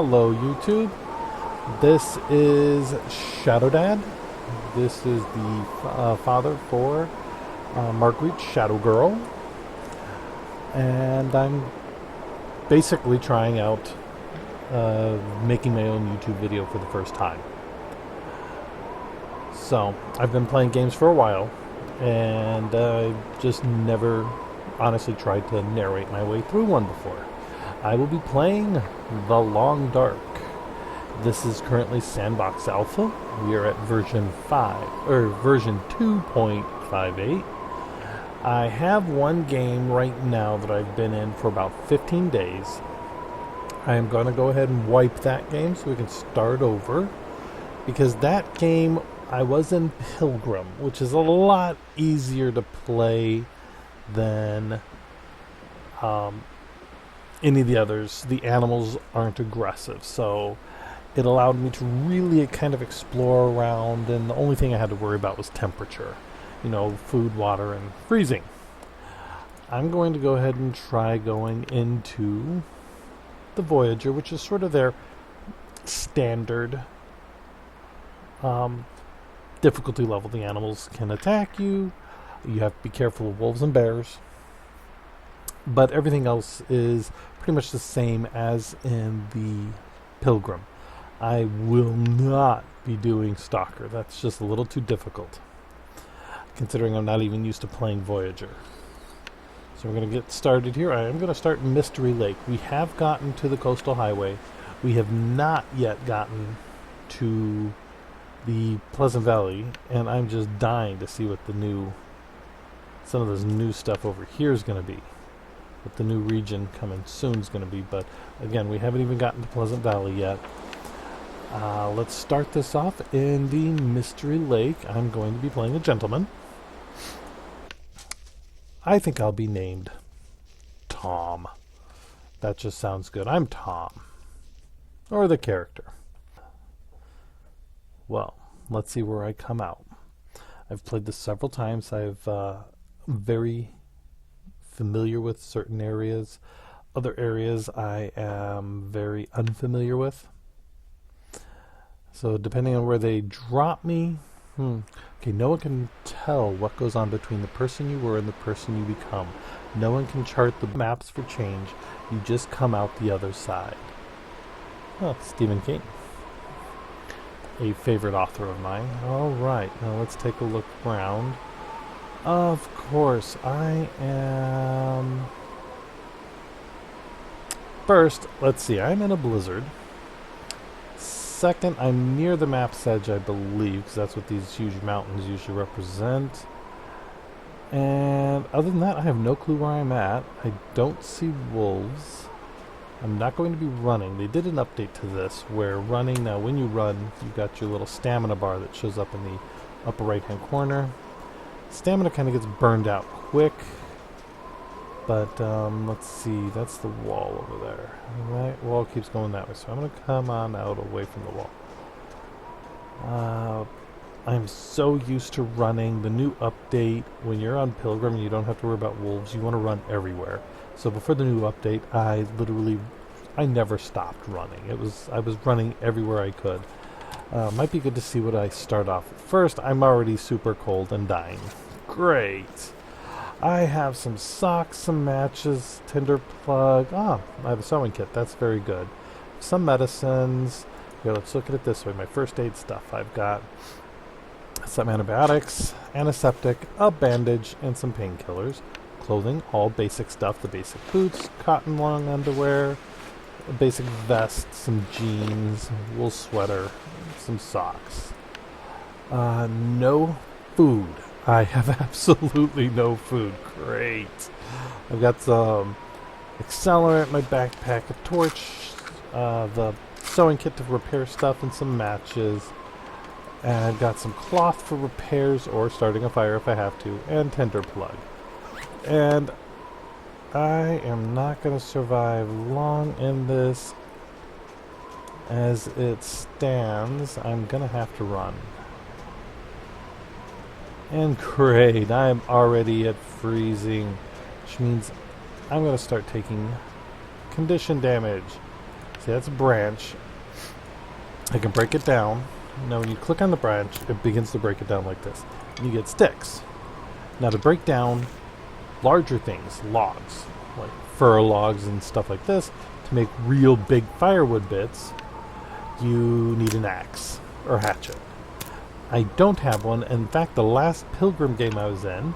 Hello YouTube, this is ShadowDad. This is the father for Marguerite Shadowgirl, and I'm basically trying out making my own YouTube video for the first time. So I've been playing games for a while, and I just never honestly tried to narrate my way through one before. I will be playing The Long Dark. This is currently Sandbox Alpha. We are at version 2.58. I have one game right now that I've been in for about 15 days. I am going to go ahead and wipe that game so we can start over, because that game I was in Pilgrim, which is a lot easier to play than any of the others. The animals aren't aggressive, so it allowed me to really kind of explore around, and the only thing I had to worry about was temperature. You know, food, water, and freezing. I'm going to go ahead and try going into the Voyager, which is sort of their standard difficulty level. The animals can attack you. You have to be careful of wolves and bears. But everything else is pretty much the same as in the Pilgrim. I will not be doing Stalker. That's just a little too difficult, considering I'm not even used to playing Voyager. So we're going to get started here. I am going to start in Mystery Lake. We have gotten to the Coastal Highway. We have not yet gotten to the Pleasant Valley, and I'm just dying to see what some of this new stuff over here is going to be. What the new region coming soon is going to be. But again, we haven't even gotten to Pleasant Valley yet. Let's start this off in the Mystery Lake. I'm going to be playing a gentleman. I think I'll be named Tom. That just sounds good. I'm Tom. Or the character. Well, let's see where I come out. I've played this several times. I've very familiar with certain areas. Other areas I am very unfamiliar with. So depending on where they drop me, okay, no one can tell what goes on between the person you were and the person you become. No one can chart the maps for change. You just come out the other side. Oh, Stephen King, a favorite author of mine. All right, now let's take a look around. Of course, I am... First, let's see, I'm in a blizzard. Second, I'm near the map's edge, I believe, because that's what these huge mountains usually represent. And other than that, I have no clue where I'm at. I don't see wolves. I'm not going to be running. They did an update to this, where running, now when you run, you've got your little stamina bar that shows up in the upper right-hand corner. Stamina kind of gets burned out quick, but let's see, that's the wall over there. That wall keeps going that way, so I'm going to come on out away from the wall. I'm so used to running. The new update, when you're on Pilgrim and you don't have to worry about wolves, you want to run everywhere. So before the new update, I never stopped running. I was running everywhere I could. Might be good to see what I start off with. First, I'm already super cold and dying. Great. I have some socks, some matches, tinder plug. I have a sewing kit. That's very good. Some medicines. Here, let's look at it this way. My first aid stuff. I've got some antibiotics, antiseptic, a bandage, and some painkillers. Clothing, all basic stuff. The basic boots, cotton long underwear, a basic vest, some jeans, wool sweater, some socks. No food. I have absolutely no food. Great. I've got some accelerant in my backpack, a torch, the sewing kit to repair stuff, and some matches. And I've got some cloth for repairs or starting a fire if I have to, and tinder plug. And I am not going to survive long in this. As it stands, I'm going to have to run. And great, I'm already at freezing, which means I'm going to start taking condition damage. See, that's a branch. I can break it down. Now when you click on the branch, it begins to break it down like this. And you get sticks. Now to break down larger things, logs, like fir logs and stuff like this, to make real big firewood bits, you need an axe or hatchet. I don't have one. In fact, the last Pilgrim game I was in,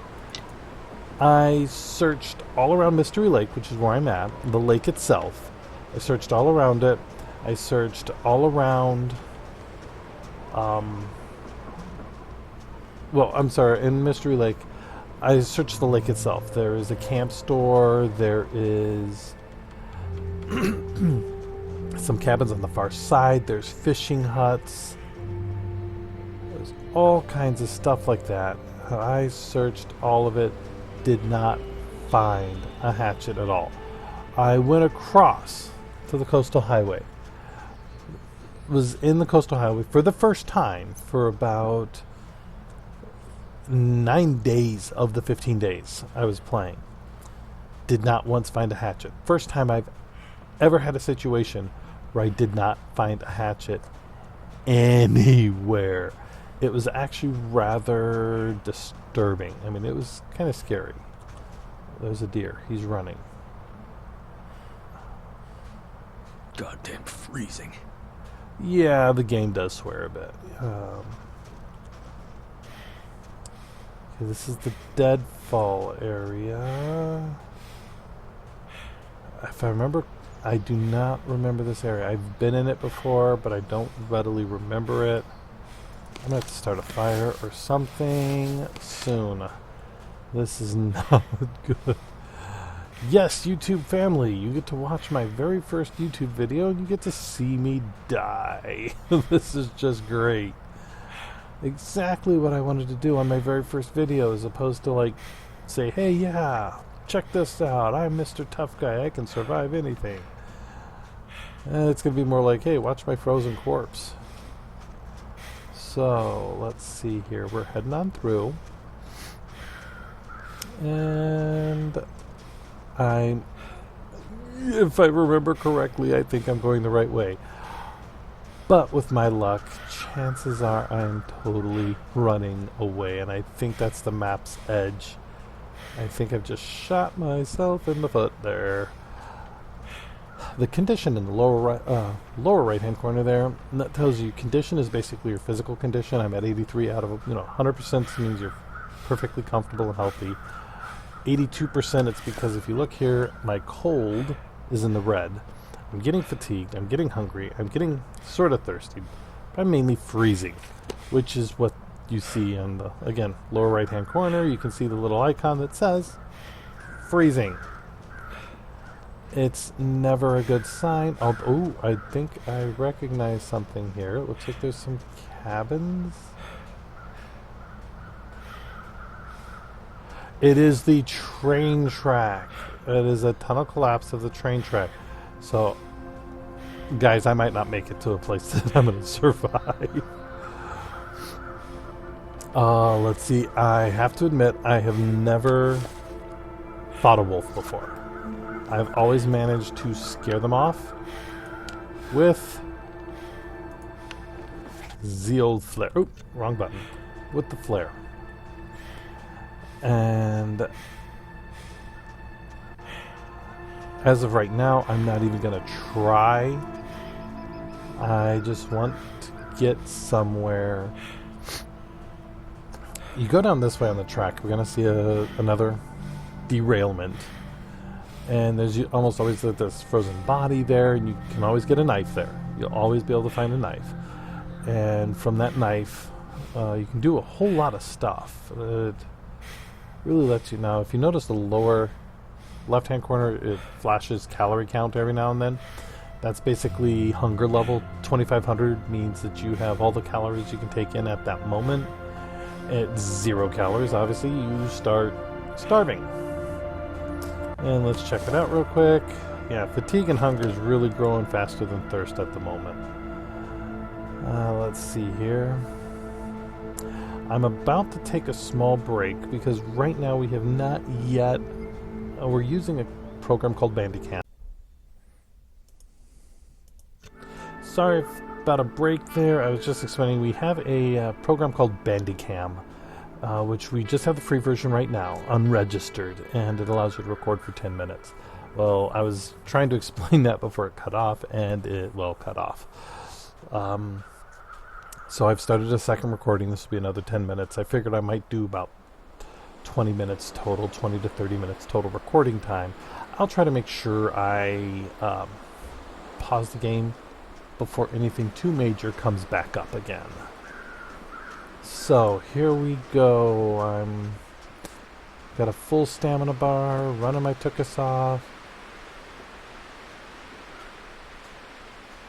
I searched all around Mystery Lake, which is where I'm at, the lake itself. I searched all around it. I searched all around, well, I'm sorry, in Mystery Lake, I searched the lake itself. There is a camp store, there is some cabins on the far side, there's fishing huts, there's all kinds of stuff like that. I searched all of it, did not find a hatchet at all. I went across to the coastal highway. Was in the coastal highway for the first time for about 9 days of the 15 days I was playing. Did not once find a hatchet. First time I've ever had a situation where I did not find a hatchet anywhere. It was actually rather disturbing. I mean, it was kind of scary. There's a deer. He's running. Goddamn freezing. Yeah, the game does swear a bit. Okay, this is the Deadfall area. If I remember, I do not remember this area. I've been in it before, but I don't readily remember it. I'm going to have to start a fire or something soon. This is not good. Yes, YouTube family, you get to watch my very first YouTube video and you get to see me die. This is just great. Exactly what I wanted to do on my very first video, as opposed to like say, hey, yeah, check this out. I'm Mr. Tough Guy. I can survive anything. It's going to be more like, hey, watch my frozen corpse. So, let's see here. We're heading on through. And if I remember correctly, I think I'm going the right way. But with my luck, chances are I'm totally running away, and I think that's the map's edge. I think I've just shot myself in the foot there. The condition in the lower right-hand corner there, that tells you condition is basically your physical condition. I'm at 83 out of 100% means you're perfectly comfortable and healthy. 82%, it's because if you look here, my cold is in the red. I'm getting fatigued, I'm getting hungry, I'm getting sort of thirsty, but I'm mainly freezing, which is what you see in the, again, lower right hand corner. You can see the little icon that says freezing. It's never a good sign. Oh, I think I recognize something here. It looks like there's some cabins. It is the train track. It is a tunnel collapse of the train track. So, guys, I might not make it to a place that I'm going to survive. Let's see. I have to admit, I have never fought a wolf before. I've always managed to scare them off with the old flare. Oop, wrong button. With the flare. And as of right now, I'm not even going to try. I just want to get somewhere. You go down this way on the track, we're going to see another derailment. And there's almost always this frozen body there, and you can always get a knife there. You'll always be able to find a knife. And from that knife, you can do a whole lot of stuff. It really lets you know. If you notice the lower left-hand corner, it flashes calorie count every now and then. That's basically hunger level. 2,500 means that you have all the calories you can take in at that moment. At 0 calories, obviously, you start starving. And let's check it out real quick. Yeah, fatigue and hunger is really growing faster than thirst at the moment. Let's see here. I'm about to take a small break because right now we have not yet... we're using a program called Bandicam. Sorry about a break there. I was just explaining we have a program called Bandicam, which we just have the free version right now, unregistered, and it allows you to record for 10 minutes. Well, I was trying to explain that before it cut off, and it, well, cut off. So I've started a second recording. This will be another 10 minutes. I figured I might do about 20 minutes total, 20 to 30 minutes total recording time. I'll try to make sure I pause the game before anything too major comes back up again. So here we go. I'm got a full stamina bar, running my tuchus off.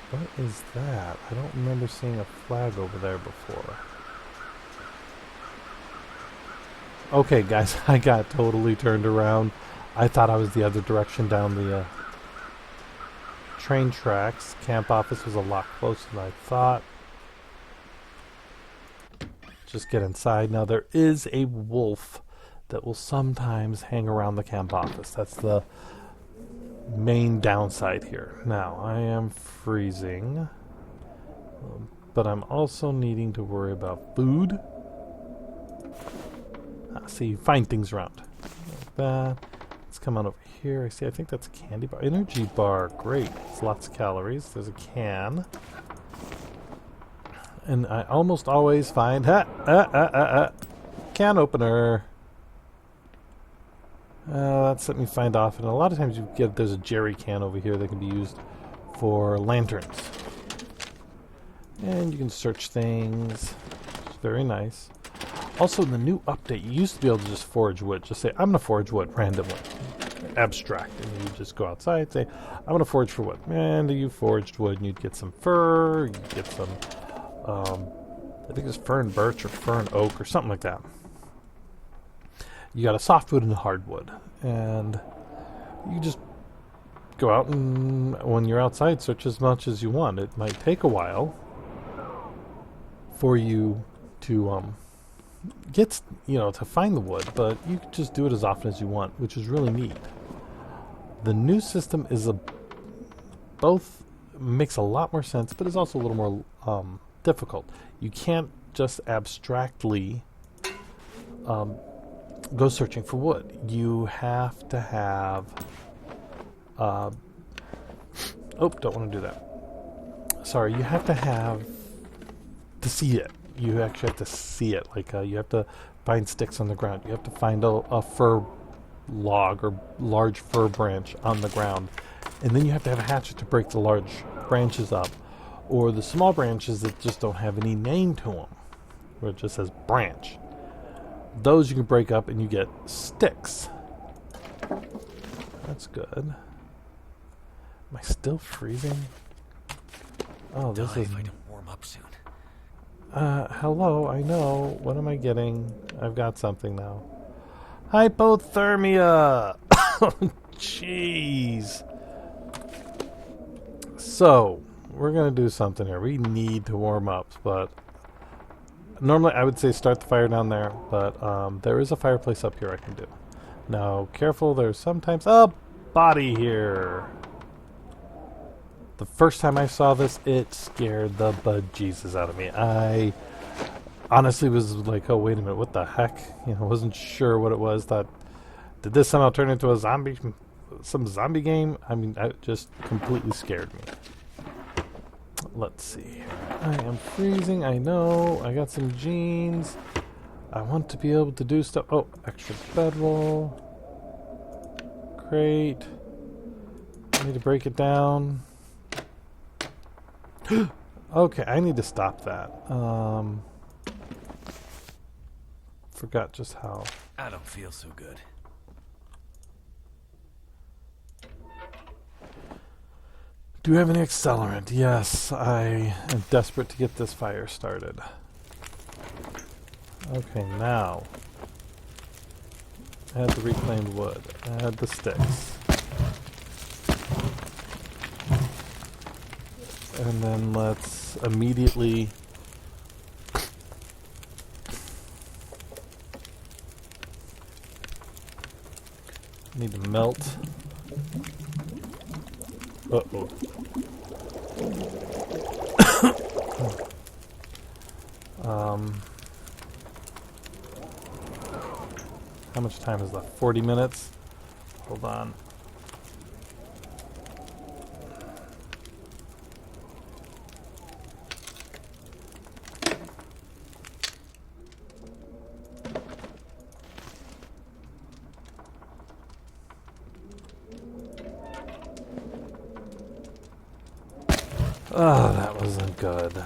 What is that? I don't remember seeing a flag over there before. Okay, guys, I got totally turned around. I thought I was the other direction down the train tracks. Camp office was a lot closer than I thought. Just get inside. Now, there is a wolf that will sometimes hang around the camp office. That's the main downside here. Now, I am freezing, but I'm also needing to worry about food. See, you find things around. Like that. Let's come on over here. I think that's a candy bar. Energy bar. Great. It's lots of calories. There's a can. And I almost always find can opener. That's let me find off. And a lot of times there's a jerry can over here that can be used for lanterns. And you can search things. It's very nice. Also, in the new update, you used to be able to just forage wood. Just say, I'm going to forage wood randomly. Abstract. And you just go outside, say, I'm going to forage for wood. And you foraged wood, and you'd get some fir, you'd get some, I think it's fern birch or fern oak or something like that. You got a softwood and a hardwood. And you just go out and, when you're outside, search as much as you want. It might take a while for you to, to find the wood, but you can just do it as often as you want, which is really neat. The new system is both makes a lot more sense, but is also a little more difficult. You can't just abstractly go searching for wood. You have to have don't want to do that. Sorry, you have to see it. You actually have to see it. Like you have to find sticks on the ground. You have to find a fir log or large fir branch on the ground. And then you have to have a hatchet to break the large branches up. Or the small branches that just don't have any name to them. Where it just says branch. Those you can break up and you get sticks. That's good. Am I still freezing? Oh, this is... if I don't warm up soon. Hello, I know. What am I getting? I've got something now. Hypothermia! Jeez. So, we're going to do something here. We need to warm up, but normally I would say start the fire down there, but there is a fireplace up here I can do. Now, careful, there's sometimes a body here. The first time I saw this, it scared the bejesus out of me. I honestly was like, oh, wait a minute, what the heck? Wasn't sure what it was. Thought, did this somehow turn into some zombie game? I mean, it just completely scared me. Let's see here. I am freezing, I know. I got some jeans. I want to be able to do stuff. Oh, extra bedroll. Great. I need to break it down. Okay, I need to stop that. Forgot just how. I don't feel so good. Do you have any accelerant? Yes, I am desperate to get this fire started. Okay, now. Add the reclaimed wood. Add the sticks. And then let's immediately need to melt. Uh-oh. How much time is left? 40 minutes? Hold on. Oh, that wasn't good.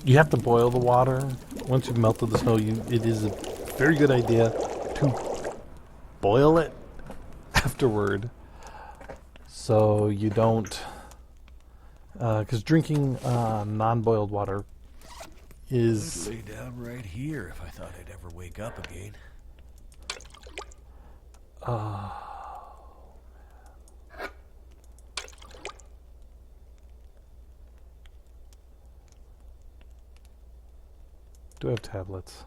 You have to boil the water. Once you've melted the snow, it is a very good idea to boil it afterward, so you don't, because drinking non-boiled water is... I'd lay down right here if I thought I'd ever wake up again. Do I have tablets?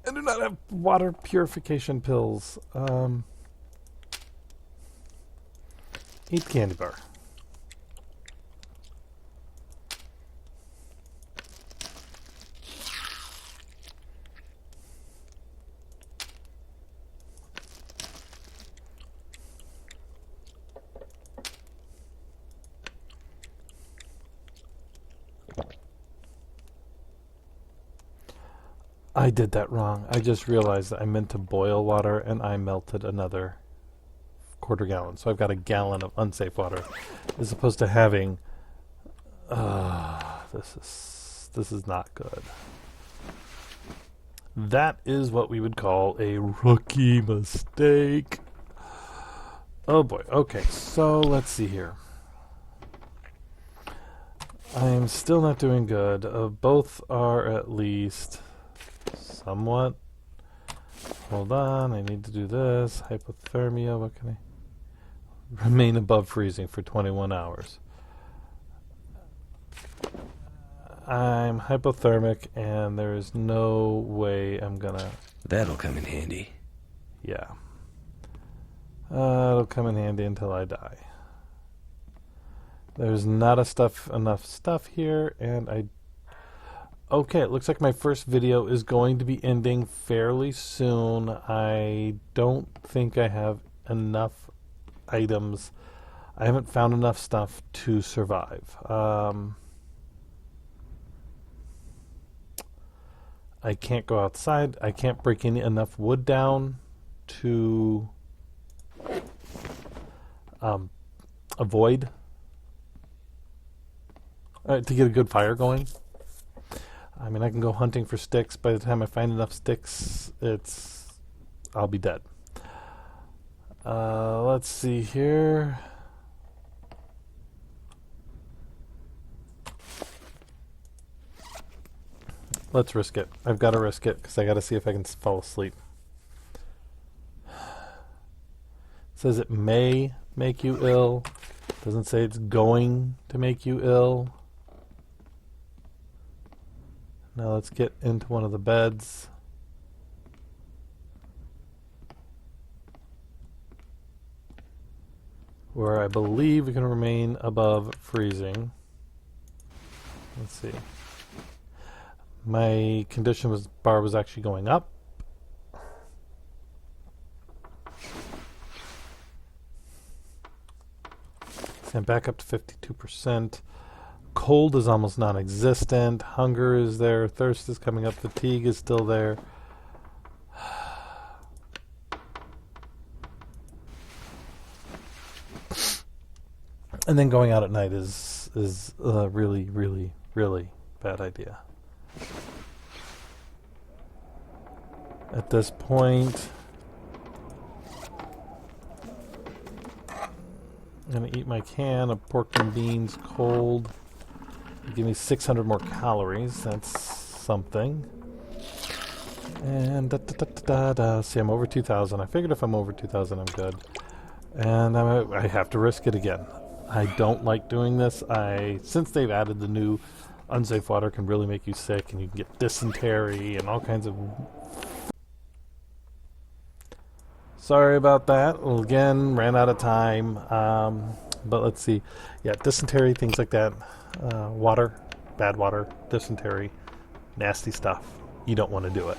I do not have water purification pills. Eat candy bar. I did that wrong. I just realized that I meant to boil water and I melted another quarter gallon. So I've got a gallon of unsafe water as opposed to having... this is not good. That is what we would call a rookie mistake. Oh boy. Okay, so let's see here. I am still not doing good. Both are at least... somewhat. Hold on, I need to do this. Hypothermia, what can I... remain above freezing for 21 hours. I'm hypothermic and there is no way I'm gonna... That'll come in handy. Yeah. It'll come in handy until I die. There's not enough stuff here, and I... Okay, it looks like my first video is going to be ending fairly soon. I don't think I have enough items. I haven't found enough stuff to survive. I can't go outside. I can't break enough wood down to avoid... to get a good fire going. I mean, I can go hunting for sticks. By the time I find enough sticks, I'll be dead. Let's see here. Let's risk it. I've got to risk it because I got to see if I can fall asleep. It says it may make you ill. Doesn't say it's going to make you ill. Now let's get into one of the beds. Where I believe we can remain above freezing. Let's see. My condition bar was actually going up. So I'm back up to 52%. Cold is almost non-existent. Hunger is there. Thirst is coming up. Fatigue is still there. And then going out at night is a really, really, really bad idea. At this point, I'm going to eat my can of pork and beans cold. Give me 600 more calories. That's something. And see, I'm over 2,000. I figured if I'm over 2,000, I'm good. And I have to risk it again. I don't like doing this. Since they've added the new unsafe water can really make you sick, and you can get dysentery and all kinds of... Sorry about that. Well, again, ran out of time. But let's see. Yeah, dysentery, things like that. Water, bad water, dysentery, nasty stuff. You don't want to do it.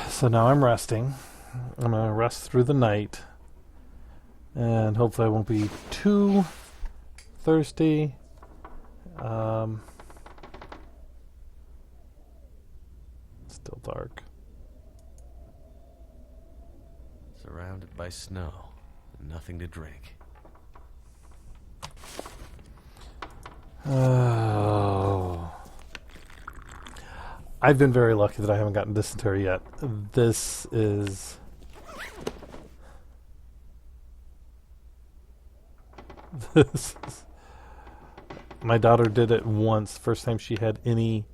So now I'm resting. I'm going to rest through the night. And hopefully I won't be too thirsty. Still dark. Surrounded by snow. Nothing to drink. Oh. I've been very lucky that I haven't gotten dysentery yet. This is... This is... My daughter did it once. First time she had any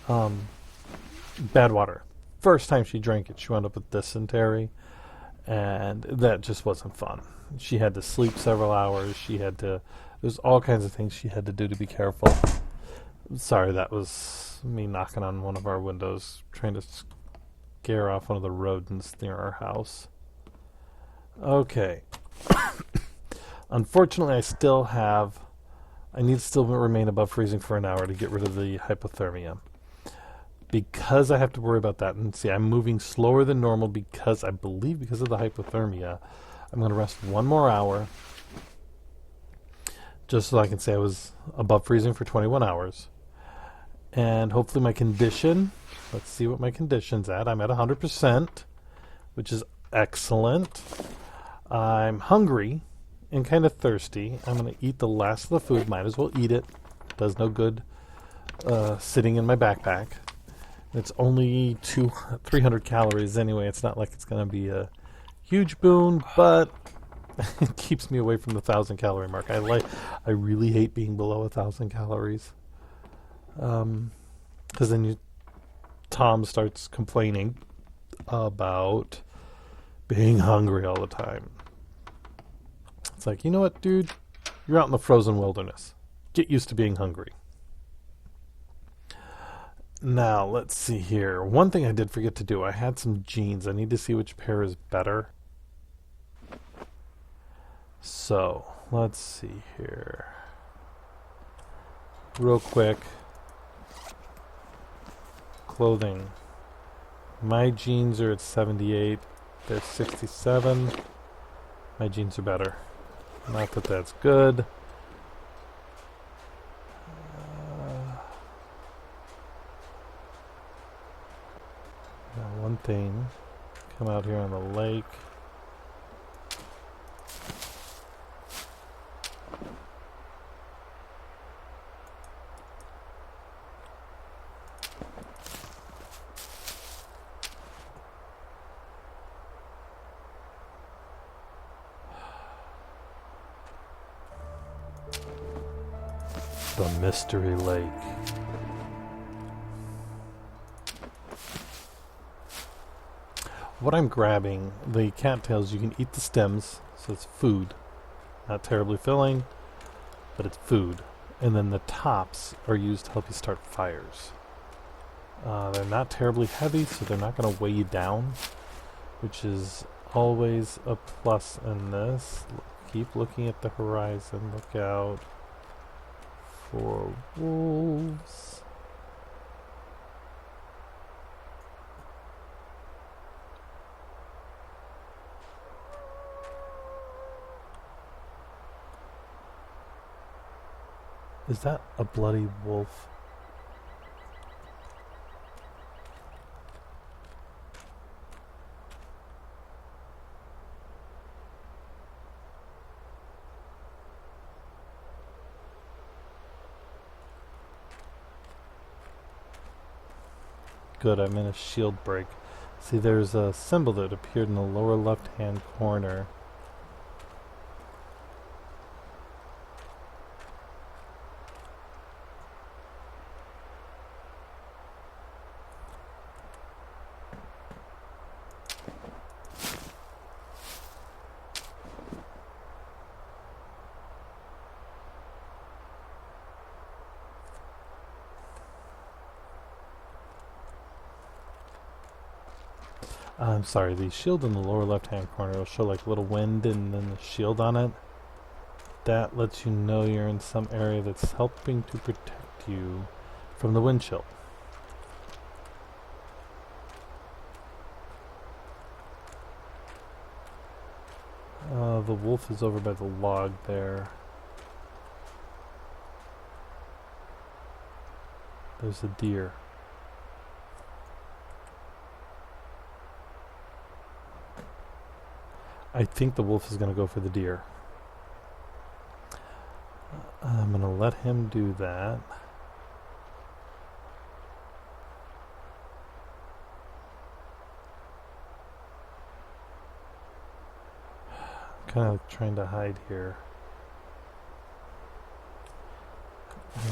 bad water. First time she drank it, she wound up with dysentery. And that just wasn't fun. She had to sleep several hours. There's all kinds of things she had to do to be careful. Sorry, that was me knocking on one of our windows, trying to scare off one of the rodents near our house. Okay. Unfortunately, I need to still remain above freezing for an hour to get rid of the hypothermia. Because I have to worry about that, and see, I'm moving slower than normal because of the hypothermia. I'm going to rest one more hour just so I can say I was above freezing for 21 hours. And hopefully my condition, let's see what my condition's at. I'm at 100%, which is excellent. I'm hungry and kind of thirsty. I'm going to eat the last of the food. Might as well eat it. Does no good sitting in my backpack. It's only 300 calories anyway. It's not like it's going to be a huge boon, but it keeps me away from the 1,000 calorie mark. I really hate being below 1,000 calories. Because then Tom starts complaining about being hungry all the time. It's like, you know what, dude? You're out in the frozen wilderness. Get used to being hungry. Now, let's see here. One thing I did forget to do. I had some jeans. I need to see which pair is better. So, let's see here. Real quick. Clothing. My jeans are at 78. They're 67. My jeans are better. Not that that's good. Now one thing. Come out here on the lake. The Mystery Lake. What I'm grabbing, the cattails, you can eat the stems, so it's food. Not terribly filling, but it's food. And then the tops are used to help you start fires. They're not terribly heavy, so they're not going to weigh you down, which is always a plus in this. Keep looking at the horizon. Look out for wolves. Is that a bloody wolf? Good, I'm in a shield break. See, there's a symbol that appeared in the lower left-hand corner. I'm sorry, the shield in the lower left-hand corner will show like a little wind and then the shield on it. That lets you know you're in some area that's helping to protect you from the wind chill. The wolf is over by the log there. There's a deer. I think the wolf is going to go for the deer. I'm going to let him do that. Kind of trying to hide here.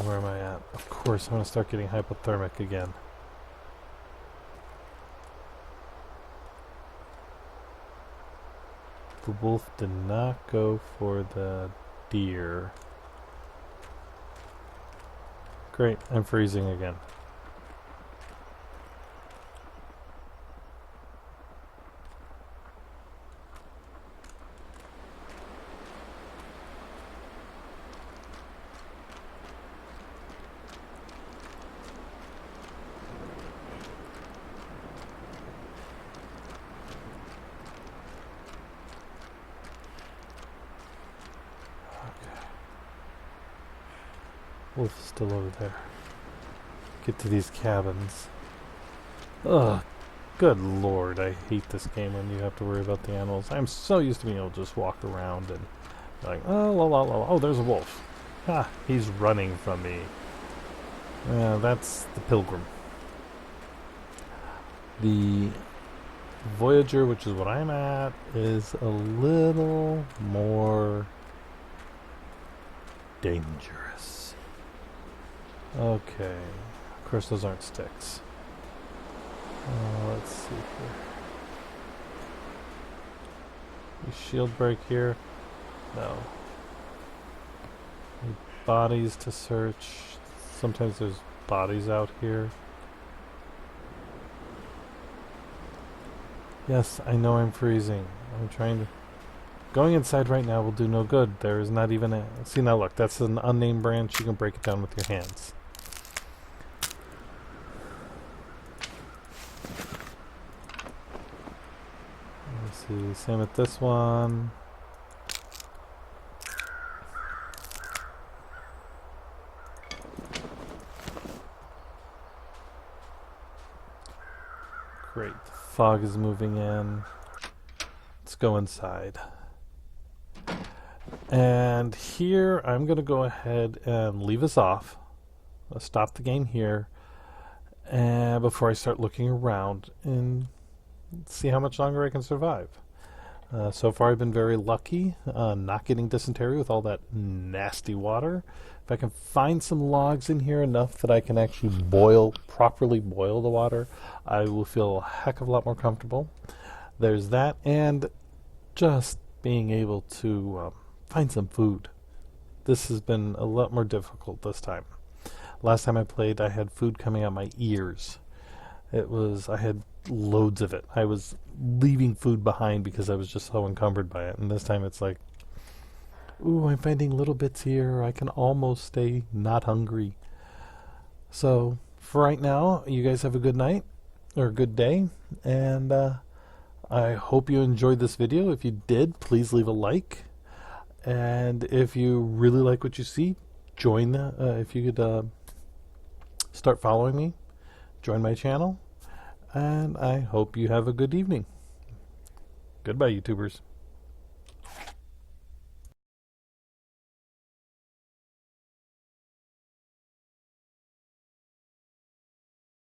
Where am I at? Of course, I'm going to start getting hypothermic again. The wolf did not go for the deer. Great, I'm freezing again. Wolf's still over there. Get to these cabins. Ugh, good lord, I hate this game when you have to worry about the animals. I'm so used to being able to just walk around and like, oh, la, la, la, la. Oh, there's a wolf. Ha, he's running from me. That's the pilgrim. The Voyager, which is what I'm at, is a little more dangerous. Okay. Of course, those aren't sticks. Let's see here. We shield break here? No. Need bodies to search. Sometimes there's bodies out here. Yes, I know I'm freezing. I'm trying to... Going inside right now will do no good. There is not even a... See, now look, that's an unnamed branch. You can break it down with your hands. Let's see, same with this one. Great, the fog is moving in. Let's go inside. And here, I'm going to go ahead and leave us off. Let's stop the game here. And before I start looking around and see how much longer I can survive. So far I've been very lucky not getting dysentery with all that nasty water. If I can find some logs in here enough that I can actually properly boil the water, I will feel a heck of a lot more comfortable. There's that, and just being able to find some food. This has been a lot more difficult this time. Last time I played, I had food coming out my ears. I had loads of it. I was leaving food behind because I was just so encumbered by it. And this time it's like, ooh, I'm finding little bits here. I can almost stay not hungry. So for right now, you guys have a good night or a good day. And I hope you enjoyed this video. If you did, please leave a like. And if you really like what you see, join if you could start following me, join my channel. And I hope you have a good evening. Goodbye, YouTubers.